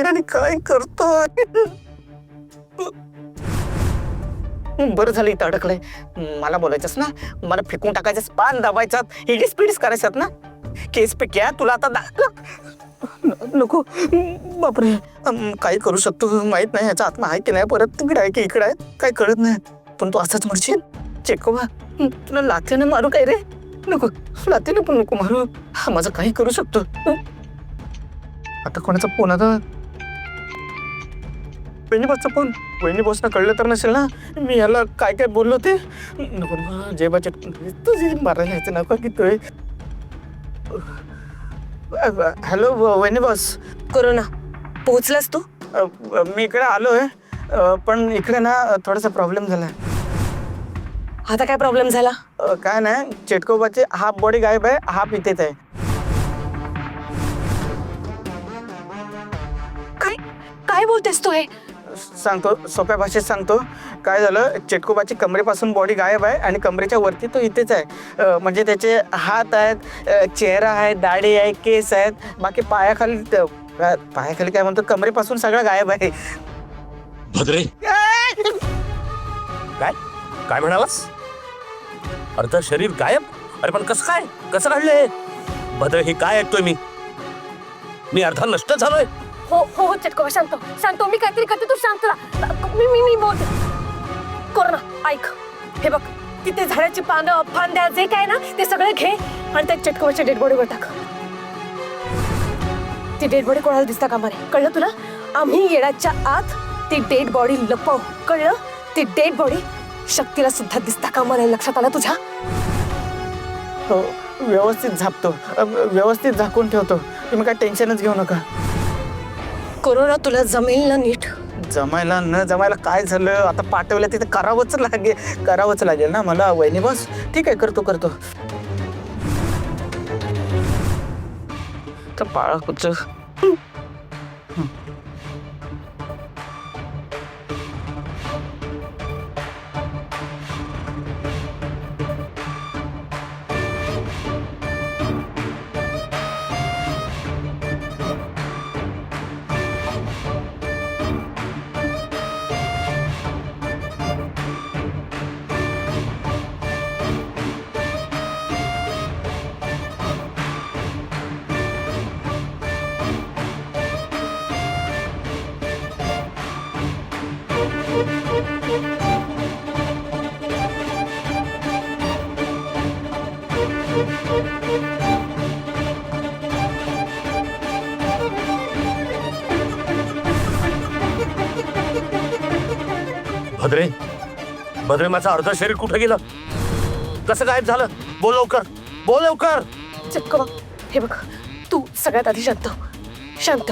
नाही आणि काय करतोय. बरं झालं इथं अडकलंय. मला बोलायचंस ना, मला फेकून टाकायचं, पान दाबायचं, हिडीस पिडीस करायच्यात ना. केस पे क्या तुला आता नको बापरे. काय करू शकतो माहित नाही. ह्याचा आत्मा आहे की नाही, परत तिकडे आहे की इकडे आहे काय कळत नाही. पण तू असंच म्हणशील चेकोबा, तुला लाथेने मारू काय रे. नको, लाथेने पण नको मारू. हा माझं काही करू शकतो. आता कोणाचा फोन आता. वहिनी बॉसचा फोन. वहिनी बॉसना कळलं तर नसेल ना मी याला काय काय बोललो ते. नको जेबाचे तुझी मारायला यायचं नको की तू. हॅलो वहिनी बॉस. कोरोना पोहोचलास तू? मी इकडे आलोय, पण इकडे ना थोडासा प्रॉब्लेम झालाय. आता काय प्रॉब्लेम झाला? काय नाही, चेटकोबाची हाफ बॉडी गायब आहे, हाफ इथेच आहे. काय काय बोलतेस तू हे? सांगतो, सोप्या भाषेत सांगतो. काय झालं, चेटकोबाची कमरेपासून बॉडी गायब आहे आणि कमरेच्या वरती तो इथेच आहे. म्हणजे त्याचे हात आहेत, चेहरा आहे, दाढी आहे, केस आहेत. बाकी पायाखाली काय म्हणतो, कमरेपासून सगळं गायब आहे. भद्रे, काय काय म्हणालास? अर्ध शरीर गायब? अरे पण कसं काय, कसं घडलंय? भद्रे, हे काय ऐकतोय मी अर्धा नष्ट झालोय. हो हो हो चटकोबा, सांगतो मी काहीतरी करते, तू सांग तुला. मी बोलते. कोरोना ऐक, हे बघ, तिथे झाडाची पानं फांद्या जे काय ना ते सगळे घे आणि त्या चटकोबाच्या डेड बॉडीवर टाक. ती डेड बॉडी कोणाला दिसता कामा नये, कळलं तुला? आम्ही येण्याच्या आत ती डेड बॉडी लपव, कळलं? ती डेड बॉडी शक्तीला सुद्धा दिसता कामा नये, लक्षात आलं तुझ्या? हो, व्यवस्थित झापतो, व्यवस्थित झाकून ठेवतो. तुम्ही काय टेन्शनच घेऊ नका. कोरोना तुला जमेल ना नीट? जमायला न जमायला काय झालं, आता पाठवलं तिथे करावंच लागेल ना मला. वहिनी बस, ठीक आहे, करतो. तर पाळा कुच. भद्रे, माझं अर्ध शरीर कुठे गेलं? कसं गायब झालं? बोल लवकर. चटकोबा, हे बघ, तू सगळ्यात आधी शांत.